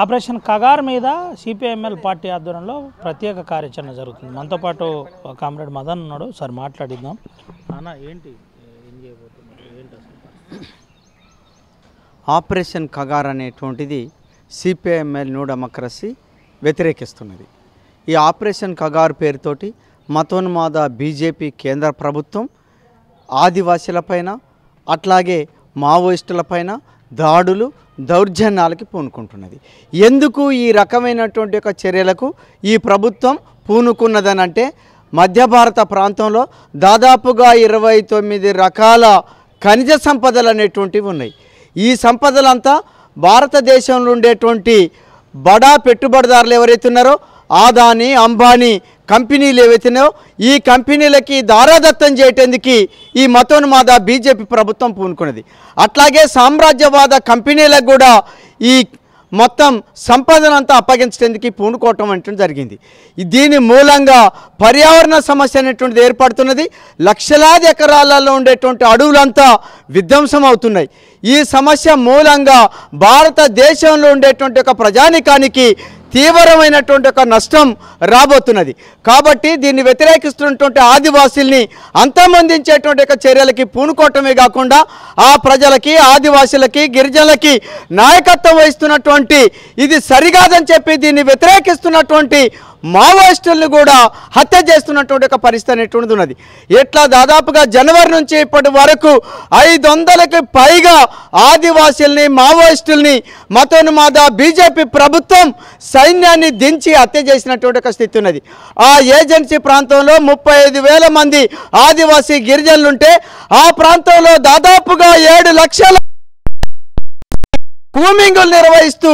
Operation Kagar మీద CPIML party ఆధ్వర్యంలో ప్రత్యేక కార్యాచరణ జరుగుతుంది. మనతో పాటు కామ్రేడ్ మదన్ ఉన్నాడు. సార్ మాట్లాడిద్దాం. అన్న ఏంటి ఏం చేయబోతున్నారు, ఏంటి అసలు? ఆపరేషన్ కగార్ అనేటువంటిది సిపిఐఎంఎల్ న్యూ డెమోక్రసీ వ్యతిరేకిస్తున్నది. ఈ ఆపరేషన్ కగార్ పేరుతోటి మతోన్మాద బీజేపీ కేంద్ర ప్రభుత్వం ఆదివాసీలపైన అట్లాగే మావోయిస్టులపైన దాడులు దౌర్జన్యాలకి పూనుకుంటున్నది. ఎందుకు ఈ రకమైనటువంటి ఒక చర్యలకు ఈ ప్రభుత్వం పూనుకున్నదనంటే మధ్య భారత ప్రాంతంలో దాదాపుగా 29 రకాల ఖనిజ సంపదలు అనేటువంటివి ఉన్నాయి. ఈ సంపదలంతా భారతదేశంలో ఉండేటువంటి బడా పెట్టుబడిదారులు ఎవరైతే ఉన్నారో ఆదాని అంబానీ కంపెనీలు ఏవైతున్నాయో ఈ కంపెనీలకి దారాదత్తం చేయటానికి ఈ మతోన్మాద బీజేపీ ప్రభుత్వం పూనుకున్నది. అట్లాగే సామ్రాజ్యవాద కంపెనీలకు కూడా ఈ మొత్తం సంపదనంతా అప్పగించడానికి పూనుకోవటం అంటే జరిగింది. దీని మూలంగా పర్యావరణ సమస్య అనేటువంటిది ఏర్పడుతున్నది. లక్షలాది ఎకరాలలో ఉండేటువంటి అడవులంతా విధ్వంసం అవుతున్నాయి. ఈ సమస్య మూలంగా భారతదేశంలో ఉండేటువంటి ఒక ప్రజానికానికి తీవ్రమైనటువంటి ఒక నష్టం రాబోతున్నది. కాబట్టి దీన్ని వ్యతిరేకిస్తున్నటువంటి ఆదివాసీల్ని అంతమొందించేటువంటి ఒక చర్యలకి పూనుకోవటమే కాకుండా ఆ ప్రజలకి ఆదివాసీలకి గిరిజనులకి నాయకత్వం వహిస్తున్నటువంటి ఇది సరికాదని చెప్పి దీన్ని వ్యతిరేకిస్తున్నటువంటి మావోయిస్టులను కూడా హత్య చేస్తున్నటువంటి ఒక పరిస్థితి అనేటువంటిది ఉన్నది. ఇట్లా దాదాపుగా జనవరి నుంచి ఇప్పటి వరకు 500కి పైగా ఆదివాసీల్ని మావోయిస్టుల్ని మతోన్మాద బీజేపీ ప్రభుత్వం సైన్యాన్ని దించి హత్య చేసినటువంటి ఒక స్థితి ఉన్నది. ఆ ఏజెన్సీ ప్రాంతంలో 35,000 మంది ఆదివాసీ గిరిజనులుంటే ఆ ప్రాంతంలో దాదాపుగా 7 లక్షల కూమింగులు నిర్వహిస్తూ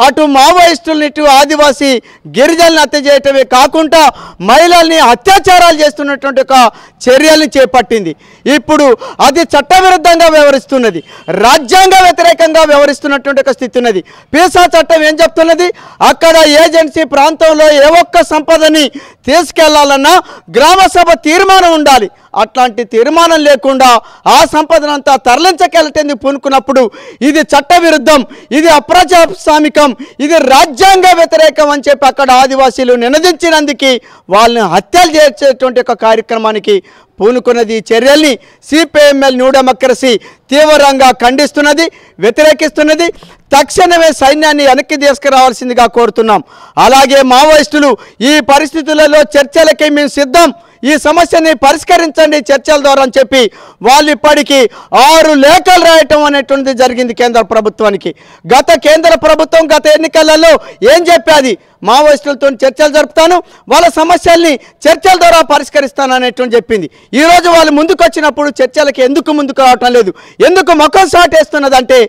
అటు మావోయిస్టులను ఇటు ఆదివాసీ గిరిజనులను హత్య చేయటమే కాకుండా మహిళల్ని అత్యాచారాలు చేస్తున్నటువంటి ఒక చర్యల్ని చేపట్టింది. ఇప్పుడు అది చట్టవిరుద్ధంగా వ్యవహరిస్తున్నది, రాజ్యాంగ వ్యతిరేకంగా వ్యవహరిస్తున్నటువంటి ఒక స్థితి ఉన్నది. పీసా చట్టం ఏం చెప్తున్నది? అక్కడ ఏజెన్సీ ప్రాంతంలో ఏ ఒక్క సంపదని తీసుకెళ్లాలన్నా గ్రామ సభ తీర్మానం ఉండాలి. అట్లాంటి తీర్మానం లేకుండా ఆ సంపదనంతా తరలించకెళ్ళటేందుకు పూనుకున్నప్పుడు ఇది చట్టవిరుద్ధం, ఇది అప్రజాస్వామికం, ఇది రాజ్యాంగ వ్యతిరేకం అని చెప్పి అక్కడ ఆదివాసీలు నినదించినందుకు వాళ్ళని హత్యలు చేసేటువంటి ఒక కార్యక్రమానికి పూనుకున్నది. ఈ చర్యల్ని సిపిఐఎంఎల్ న్యూ డెమోక్రసీ తీవ్రంగా ఖండిస్తున్నది, వ్యతిరేకిస్తున్నది. తక్షణమే సైన్యాన్ని వెనక్కి తీసుకురావాల్సిందిగా కోరుతున్నాం. అలాగే మావోయిస్టులు ఈ పరిస్థితులలో చర్చలకి మేము సిద్ధం, ఈ సమస్యని పరిష్కరించండి చర్చల ద్వారా అని చెప్పి వాళ్ళు ఇప్పటికీ 6 లేఖలు రాయటం అనేటువంటిది జరిగింది కేంద్ర ప్రభుత్వానికి. గత కేంద్ర ప్రభుత్వం గత ఎన్నికలలో ఏం చెప్పేది? మావోయిస్టులతో చర్చలు జరుపుతాను, వాళ్ళ సమస్యల్ని చర్చల ద్వారా పరిష్కరిస్తాను అనేటువంటి చెప్పింది. ఈరోజు వాళ్ళు ముందుకు వచ్చినప్పుడు చర్చలకి ఎందుకు ముందుకు రావటం లేదు, ఎందుకు ముఖం సాటేస్తున్నదంటే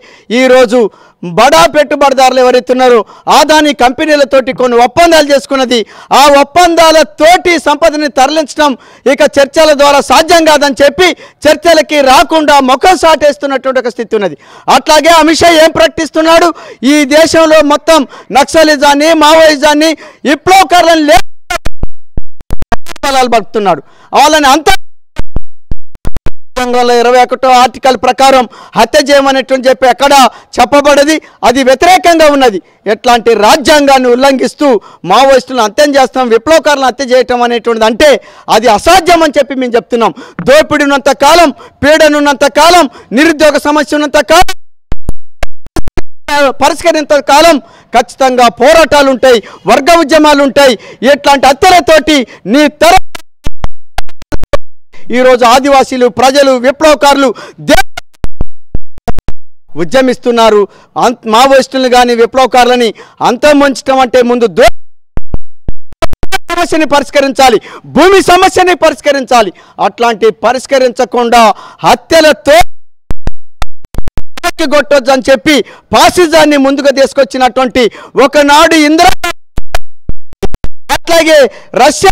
ఈరోజు బడా పెట్టుబడిదారులు ఎవరైతే ఉన్నారో ఆదాని కంపెనీలతోటి కొన్ని ఒప్పందాలు చేసుకున్నది. ఆ ఒప్పందాలతోటి సంపదని తరలించడం ఇక చర్చల ద్వారా సాధ్యం కాదని చెప్పి చర్చలకి రాకుండా ముఖం సాటేస్తున్నటువంటి ఒక స్థితి ఉన్నది. అట్లాగే అమిత్ షా ఏం ప్రకటిస్తున్నాడు? ఈ దేశంలో మొత్తం నక్సలిజాన్ని మావోయిజాన్ని విప్లవకారులను పడుతున్నాడు. వాళ్ళని అంత 21వ ఆర్టికల్ ప్రకారం హత్య చేయమనేటువంటి చెప్పి ఎక్కడ చెప్పబడది, అది వ్యతిరేకంగా ఉన్నది. ఎట్లాంటి రాజ్యాంగాన్ని ఉల్లంఘిస్తూ మావోయిస్టులను హత్యం చేస్తాం, విప్లవకారులను హత్య చేయటం అనేటువంటిది అంటే అది అసాధ్యం అని చెప్పి మేము చెప్తున్నాం. దోపిడీ ఉన్నంత కాలం, పీడన ఉన్నంత కాలం, నిరుద్యోగ సమస్య ఉన్నంత కాలం, పరిష్కరింత కాలం ఖచ్చితంగా పోరాటాలు ఉంటాయి, వర్గ ఉద్యమాలు ఉంటాయి. ఇట్లాంటి హత్యలతోటి నీ తర ఈరోజు ఆదివాసీలు ప్రజలు విప్లవకారులు ఉద్యమిస్తున్నారు. మావోయిస్టులను కానీ విప్లవకారులని అంతమొంచడం అంటే ముందు సమస్యని పరిష్కరించాలి, భూమి సమస్యని పరిష్కరించాలి. అట్లాంటి పరిష్కరించకుండా హత్యలతో కొట్టొచ్చు అని చెప్పి ఫాసిజాన్ని ముందుకు తీసుకొచ్చినటువంటి ఒకనాడు ఇందిరా, అట్లాగే రష్యా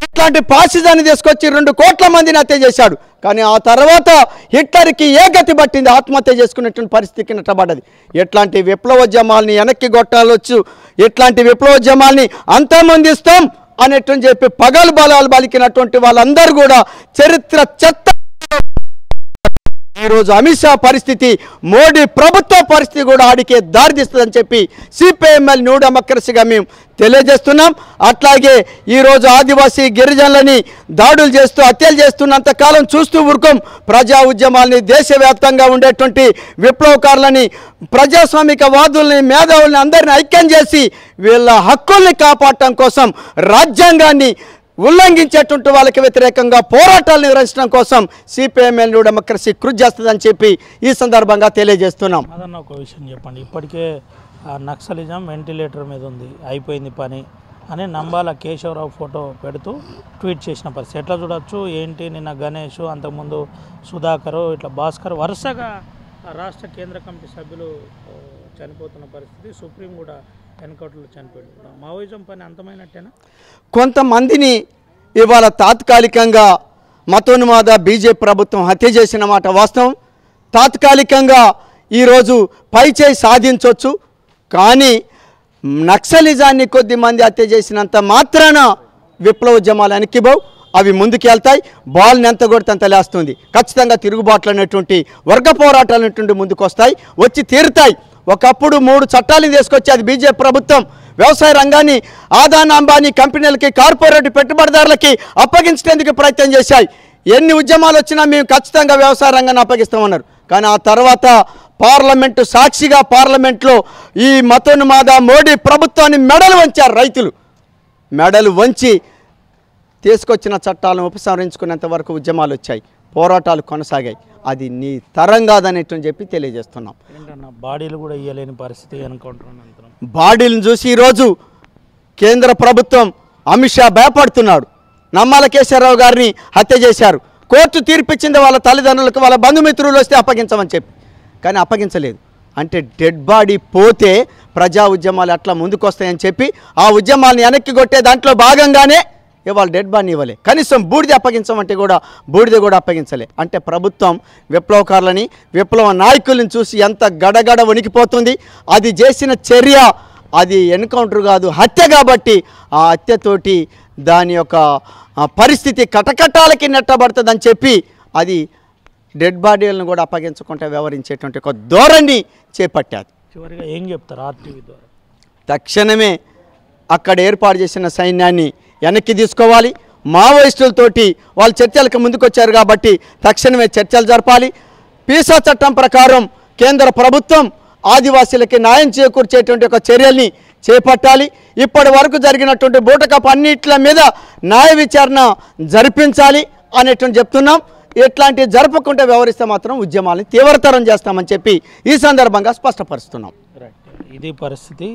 ఇట్లాంటి ఫాసిజాన్ని తీసుకొచ్చి 2 కోట్ల మందిని హత్య చేశాడు. కానీ ఆ తర్వాత హిట్లర్కి ఏ గతి పట్టింది? ఆత్మహత్య చేసుకునేటువంటి పరిస్థితికి నెట్టబడ్డది. ఎట్లాంటి విప్లవోద్యమాల్ని వెనక్కి కొట్టాలొచ్చు, ఎట్లాంటి విప్లవోద్యమాల్ని అంతమొందిస్తాం అనేటువంటి చెప్పి పగలు బలాలు పలికినటువంటి వాళ్ళందరూ కూడా చరిత్ర చెత్త ఈరోజు అమిత్ షా పరిస్థితి, మోడీ ప్రభుత్వ పరిస్థితి కూడా ఆడికే దారితీస్తుందని చెప్పి సిపిఐఎంఎల్ న్యూ డెమోక్రసీగా మేము తెలియజేస్తున్నాం. అట్లాగే ఈరోజు ఆదివాసీ గిరిజనులని దాడులు చేస్తూ హత్యలు చేస్తున్నంత కాలం చూస్తూ ఊరుకోం. ప్రజా ఉద్యమాల్ని, దేశవ్యాప్తంగా ఉండేటువంటి విప్లవకారులని, ప్రజాస్వామిక వాదుల్ని, మేధావుల్ని అందరిని ఐక్యం చేసి వీళ్ళ హక్కుల్ని కాపాడటం కోసం, రాజ్యాంగాన్ని ఉల్లంఘించేటువంటి వాళ్ళకి వ్యతిరేకంగా పోరాటాలు నిర్వహించడం కోసం సిపిఐఎంఎల్ న్యూ డెమోక్రసీ కృషి చేస్తుందని చెప్పి ఈ సందర్భంగా తెలియజేస్తున్నాం. అదన్న ఒక విషయం చెప్పండి. ఇప్పటికే నక్సలిజం వెంటిలేటర్ మీద ఉంది, అయిపోయింది పని అని నంబాల కేశవరావు ఫోటో పెడుతూ ట్వీట్ చేసిన పరిస్థితి ఎట్లా చూడొచ్చు? ఏంటి నిన్న గణేష్, అంతకుముందు సుధాకర్, ఇట్లా భాస్కర్ వరుసగా రాష్ట్ర కేంద్ర కమిటీ సభ్యులు చనిపోతున్న పరిస్థితి, సుప్రీం కూడా ఎన్కౌంటర్లో చనిపోయింది. మావోయిజం పని అంతమైనట్టేనా? కొంతమందిని ఇవాళ తాత్కాలికంగా మతోన్మాద బీజేపీ ప్రభుత్వం హత్య చేసిన మాట వాస్తవం. తాత్కాలికంగా ఈరోజు పైచేయి సాధించవచ్చు, కానీ నక్సలిజాన్ని కొద్దిమంది హత్య చేసినంత మాత్రాన విప్లవోద్యమాలు వెనక్కిపోవు, అవి ముందుకెళ్తాయి. బాల్ని ఎంత కొడితే అంత లేస్తుంది. ఖచ్చితంగా తిరుగుబాట్లు అనేటువంటి వర్గ పోరాటాలు అనేటువంటి ముందుకు వస్తాయి, వచ్చి తీరుతాయి. ఒకప్పుడు 3 చట్టాలను తీసుకొచ్చి అది బీజేపీ ప్రభుత్వం వ్యవసాయ రంగాన్ని ఆదాని అంబానీ కంపెనీలకి, కార్పొరేట్ పెట్టుబడిదారులకి అప్పగించడానికి ప్రయత్నం చేశాయి. ఎన్ని ఉద్యమాలు వచ్చినా మేము ఖచ్చితంగా వ్యవసాయ రంగాన్ని అప్పగిస్తామన్నారు. కానీ ఆ తర్వాత పార్లమెంటు సాక్షిగా పార్లమెంట్లో ఈ మతోన్మాద మోడీ ప్రభుత్వాన్ని మెడలు వంచారు. రైతులు మెడలు వంచి తీసుకొచ్చిన చట్టాలను ఉపసంహరించుకునేంత వరకు ఉద్యమాలు వచ్చాయి, పోరాటాలు కొనసాగాయి. అది నీ తరం కాదనేటువంటి చెప్పి తెలియజేస్తున్నాం. ఏంటన్నా బాడీలు కూడా ఇవ్వలేని పరిస్థితి ఎన్కౌంటర్ అనంతరం. బాడీలను చూసి ఈరోజు కేంద్ర ప్రభుత్వం అమిత్ షా భయపడుతున్నాడు. నమ్మాల కేశవరావు గారిని హత్య చేశారు. కోర్టు తీర్పిచ్చింది వాళ్ళ తల్లిదండ్రులకు, వాళ్ళ బంధుమిత్రులు వస్తే అప్పగించమని చెప్పి, కానీ అప్పగించలేదు. అంటే డెడ్ బాడీ పోతే ప్రజా ఉద్యమాలు అట్లా ముందుకు వస్తాయని చెప్పి ఆ ఉద్యమాలను వెనక్కి కొట్టే దాంట్లో భాగంగానే ఇవాళ డెడ్ బాడీ ఇవ్వలే. కనీసం బూడిద అప్పగించమంటే కూడా బూడిద కూడా అప్పగించలే. అంటే ప్రభుత్వం విప్లవకారులని, విప్లవ నాయకులను చూసి ఎంత గడగడ వణికిపోతుంది. అది చేసిన చర్య అది ఎన్కౌంటర్ కాదు, హత్య. కాబట్టి ఆ హత్యతోటి దాని యొక్క పరిస్థితి కటకటాలకి నెట్టబడుతుందని చెప్పి అది డెడ్ బాడీలను కూడా అప్పగించకుండా వ్యవహరించేటువంటి ఒక ధోరణి చేపట్టారు. చివరిగా ఏం చెప్తారు ఆర్టీవీ ద్వారా? తక్షణమే అక్కడ ఏర్పాటు చేసిన సైన్యాన్ని వెనక్కి తీసుకోవాలి. మావోయిస్టులతోటి వాళ్ళు చర్చలకు ముందుకొచ్చారు కాబట్టి తక్షణమే చర్చలు జరపాలి. పీసా చట్టం ప్రకారం కేంద్ర ప్రభుత్వం ఆదివాసీలకి న్యాయం చేకూర్చేటువంటి ఒక చర్యల్ని చేపట్టాలి. ఇప్పటి వరకు జరిగినటువంటి బూటకపు అన్నిట్ల మీద న్యాయ విచారణ జరిపించాలి అనేటువంటి చెప్తున్నాం. ఇట్లాంటివి జరపకుండా వ్యవహరిస్తే మాత్రం ఉద్యమాలను తీవ్రతరం చేస్తామని చెప్పి ఈ సందర్భంగా స్పష్టపరుస్తున్నాం. ఇది పరిస్థితి.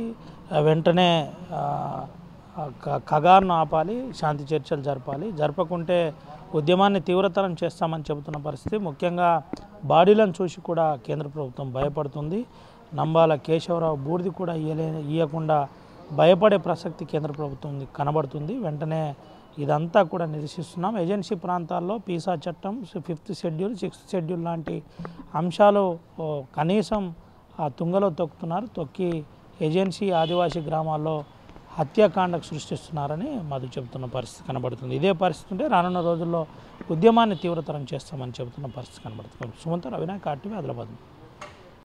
వెంటనే కగారును ఆపాలి, శాంతి చర్చలు జరపాలి. జరపకుంటే ఉద్యమాన్ని తీవ్రతరం చేస్తామని చెబుతున్న పరిస్థితి. ముఖ్యంగా బాడీలను చూసి కూడా కేంద్ర ప్రభుత్వం భయపడుతుంది. నంబాల కేశవరావు బూడిది కూడా ఇవ్వకుండా భయపడే ప్రసక్తి కేంద్ర ప్రభుత్వం కనబడుతుంది. వెంటనే ఇదంతా కూడా నిరసిస్తున్నాం. ఏజెన్సీ ప్రాంతాల్లో పీసా చట్టం, 5th షెడ్యూల్, 6th షెడ్యూల్ లాంటి అంశాలు కనీసం తుంగలో తొక్కి ఏజెన్సీ ఆదివాసీ గ్రామాల్లో హత్యాకాండకు సృష్టిస్తున్నారని మధు చెబుతున్న పరిస్థితి కనబడుతుంది. ఇదే పరిస్థితి ఉంటే రానున్న రోజుల్లో ఉద్యమాన్ని తీవ్రతరం చేస్తామని చెబుతున్న పరిస్థితి కనబడుతుంది. సుమంత్, రవినాయక్, RTV, ఆదిలాబాద్.